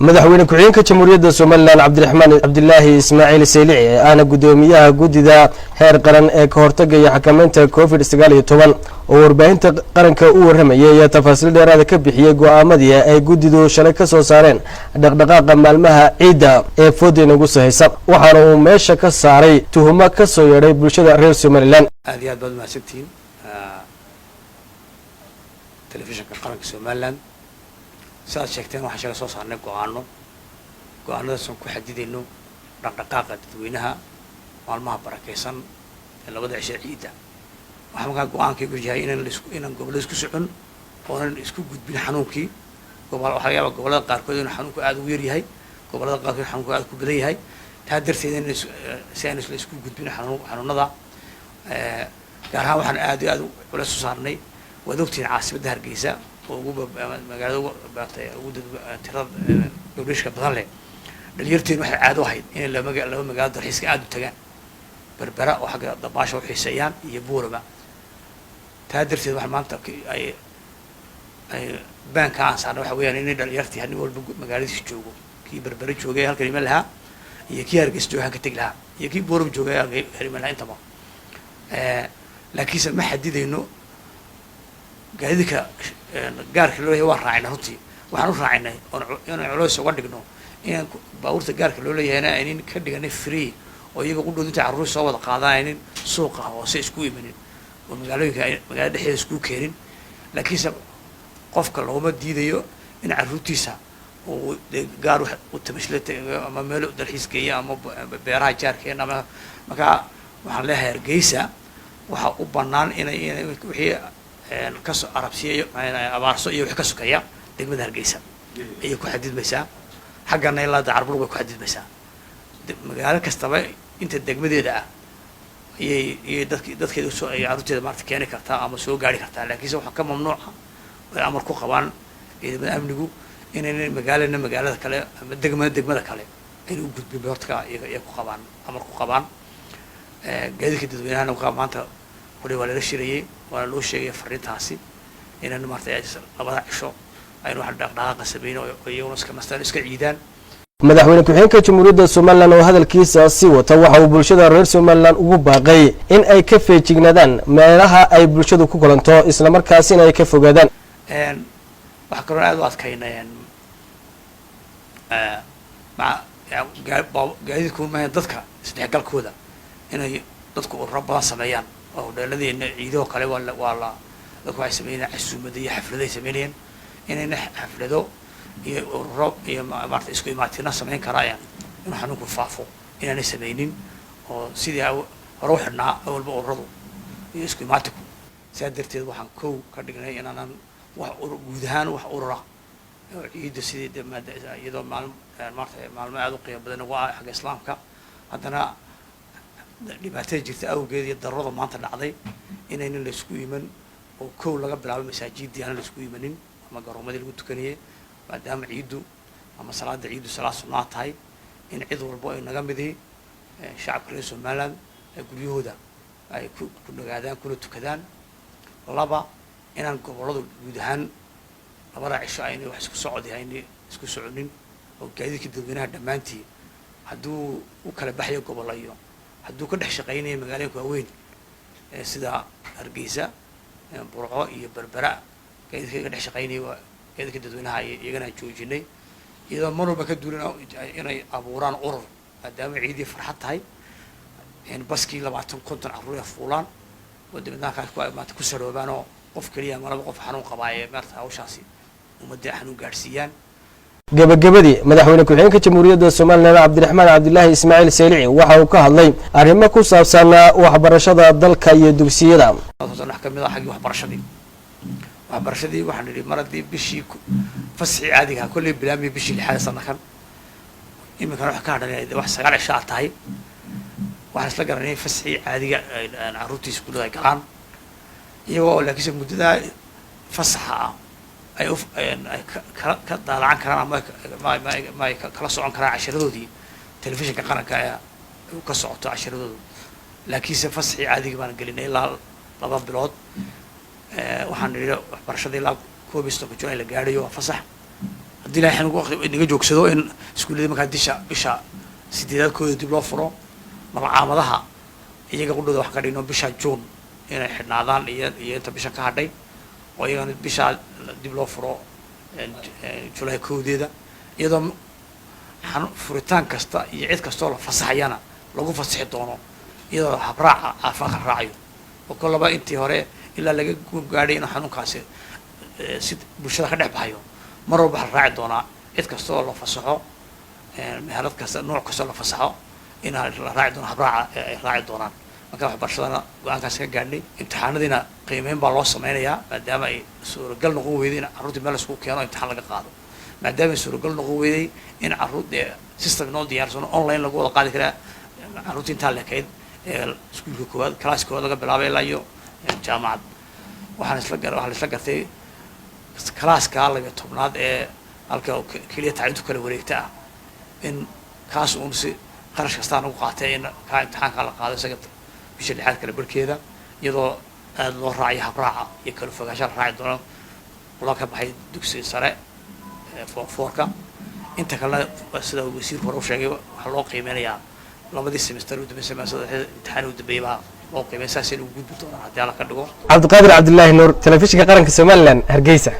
madaxweyne ku-xigeenka jamhuuriyadda Soomaaliland Cabdiraxmaan Cabdilaahi Ismaaciil Saylici aana gudoomiyaha gudida heer qaran ee ka hortagga xakamaynta COVID-19 oo warbaahinta qaranka u warramayay ayaa tafaasiil dheeraad ka bixiyay go'aamadii ay gudidu shalay ka soo saareen dhaqdhaqaaqa maalmaha ciida ee foodeen ugu sahaysa waxaana uu meesha ka saaray tuhuma ka soo yeeray bulshada reer Soomaaliland. aad iyo aad baad mahadsantihiin telefishinka qaranka Soomaaliland saad sheegteen waxa shalay soo saarnay go'aanadaas oo ku xadidayno dhaqdhaqaaqa dadweynaha maalmaha barakeysan ee labada cisho ciida waxa markaa go'aankaygu yahay inaan gobolada isku socon oonan isku gudbin xanuunkii waxaa yaaba gobolada qaarkood inuu xanuunku aad ugu yar yahay gobolada qaarkood xanuunku aad ku badan yahay taa darteed in si aan isku gudbin xanuunada gaar ahaan waxaan aad iyo aad ula soo saarnay waad ogtihiin caasimadda Hargeysa magaalada ugu tirada gobdhishka badan leh dhalinyarteen waxay caado ahayd in laba magaalo dalxiiska aad u tagaan berbera oo xagga dabaasha u xiiseeyaan iyo buuraba taa darteed waxa maanta ay banka aan saarnay waxa weeyaan in dhalinyartii hadii walba magaaladiisa joogo kii berbera joogay halkan ima laha iyo kii Hargeysa jooga ka tag laha iyo kii buuraba joogay halkan ima laha intaba laakiin ma xadidayno gaadiidka gaarka loo leeyahay waa raacina runtii waxaan u raacinay inaan culays uga dhigno in baabuurta gaarka loo leeyahay aynan ka dhiganay free oo iyaga u dhoodinta carruur soo wada qaadaan suuqa hoose isku imanin oo magaalooyinka magaalada dhexdeeda isku keenin laakiin qofka looma diidayo in carruurtiisa oo gaar u tamashlata ama meel dalxiis geeya ama beeraha jaarkeena ama marka waxaan leeyahay Hargeysa waxa u bannaan inay wixii kasoo arabsiyo abaarso iyo wixii ka sokaya degmada Hargeysa ay ku xadidmaysaa xaggana ilaa Dacarbur way ku xadidmaysaa magaalo kastaba inta degmadeeda ah ayay dadkeeda soo ay carruurteeda maarta keeni kartaa ama soo gaari kartaa laakiin waxa ka mamnuuca ay amar ku qabaan ciidamada amnigu inay magaalada kale ama degmada kale ay u gudbin horta ay ku qabaan amar ku qabaan gaadiidka dadweynaha ka maanta wali wala la shirayay wala loo sheegay fariintaasi inaan maartay labada cisho aynu wax dhaqdhaqaaqa sameeyno oo iyaguna iska nastaan iska ciidaan. madaxweyne ku-xigeenka jamhuuriyadda Soomaaliland oo hadalkiisa si wata waxa uu bulshada reer Soomaaliland ugu baaqay in ay ka feejignaadaan meelaha ay bulshadu ku kulanto isla markaasina ay ka fogaadaan wax kale aad u adkaynayaan gaadiidku ma dadka isdhexgalkooda inay dadku urur badan sameeyaan oo dheeladeena ciido kale waa la dadku waxay sameeyaan casuumada iyo xaflado ay sameeyaan inayna xaflado iyo ururo iyo maarta isku imaatina sameyn karayaan in xanuunku faafo inaanay sameeynin oo sidii hore u xidhnaa walba ururadu iyo isku imaatiku sidaa darteed waxaan kow ka dhignay inaanan wax guud ahaan wax urura oo ciidda sidii iyadoo maalmo aad u qiimo badan ugu ah xagga islaamka haddana dhibaatada jirta awgeed iyo darrada maanta dhacday inaynan la isku iman oo kow laga bilaabo masaajidii aan la isku imanin ama garoomadii lagu tukanayay maadaama ciidu ama salaada ciidu salaad sunnah tahay in cid walba ay naga midii shacabka reer Soomaaliland ay guryahooda ay ku nagaadaan kuna tukadaan laba inaan gobolada guud ahaan labada cisho ayna wax isku socodayeen isku soconin oo gaadiidka dadweynaha dhamaantii hadduu u kala baxayo gobolayo hadduu ka dhex shaqeynaya magaalooyinka waaweyn sida Hargeysa Burco iyo Berbera gaadiidka ka dhex shaqeynaya gaadiidka dadweynaha iyagana joojinay iyadoo mar walba ka duulana inay abuuraan urur maadaama ciidii farxad tahay in baskii 20-50 carruur ay fuulaan wadamada maanta ku saroobaan oo qof kaliya ama laba qof xanuun qabaaye maarta hawshaasi ummadda xanuun gaarsiiyaan. gabagabadii madaxweyne ku-xigeenka jamhuuriyadda Soomaaliland Cabdiraxmaan Cabdilaahi Ismaaciil Saylici waxa uu ka hadlay arrimo ku saabsan waxbarashada dalka iyo dugsiyada. wax ka mid ah xagga waxbarashadii waxaan nidhi maradii bishii fasxi caadiga kulli bilaami bishii 6 sanakan imika wax ka hadhanay wax 9 cisho tahay waxaan isla garanay fasxi caadiga carruurtiisa ku dhaay galaan iyagoo laakiin muddada fasaxa ay ka daalaan karaan ama kala socon karaan casharadoodii telefishinka qaranka ee ka socoto casharadooda laakiin fasxi caadiga baan gelinay ilaa 2 bilood waxaan nidhi waxbarashada ilaa 12 July la gaadhayo fasax haddii ilaahay xanuunka waqti inaga joogsado in iskuullada markaa bisha sideedaadkooda dib loo furo malcaamadaha iyaga qudhooda wax ka dhigno bisha June inay xidhnaadaan iyo inta bisha ka hadhay oo iyagana bisha dib loo furo July koodeeda iyadoo furitaan kasta iyo cid kastoo la fasaxayana lagu fasaxi doono iyadoo habraaca caafimaadka raacayo oo kolaba intii hore ilaa laga gaadhay in xanuunkaasi si bulshada ka dhex baxayo mar walba waxaa raaci doonaa cid kastoo la fasaxo meherad kasta nooc kastoo la fasaxo in la raaci doono habraaca ay raaci doonaan marka waxbarashadana go-aankaas ka gaadhnay imtixaanadiina qiimeyn baa loo sameynayaa maadaama ay suuragal noqon weyday in carruurtii meel laisku keeno imtixaan laga qaado maadaama ay suuragal noqon weyday in carruur system inoo diyaarsano online lagu wada qaadi karaa carruurtii intaa leekayd iskuulka koowaad class koowaad laga bilaabay ilaa iyo jaamacad waxaa la isla gartay classka 12aad ee halka keliya tacliintu kala wareegta ah in kaas uun si qarash kastaa nagu qaatay in kaa imtixaanka la qaado isaga bisha lixaad kale barkeeda iyadoo aada loo raacayo habraaca iyo kala fogaansha la raaci doono loo ka baxay dugsiga sare foorka inta kalena sida wasiirku hore u sheegay waxaa loo qiimeynayaa labadii semester u dambeysay imtixaan u dambeeyay baa loo qiimeyn saasay ugu gudbi doonaan haddii alla ka dhigo cabdiqaadir cabdilaahi nuur telefishinka qaranka Somaliland Hargeysa.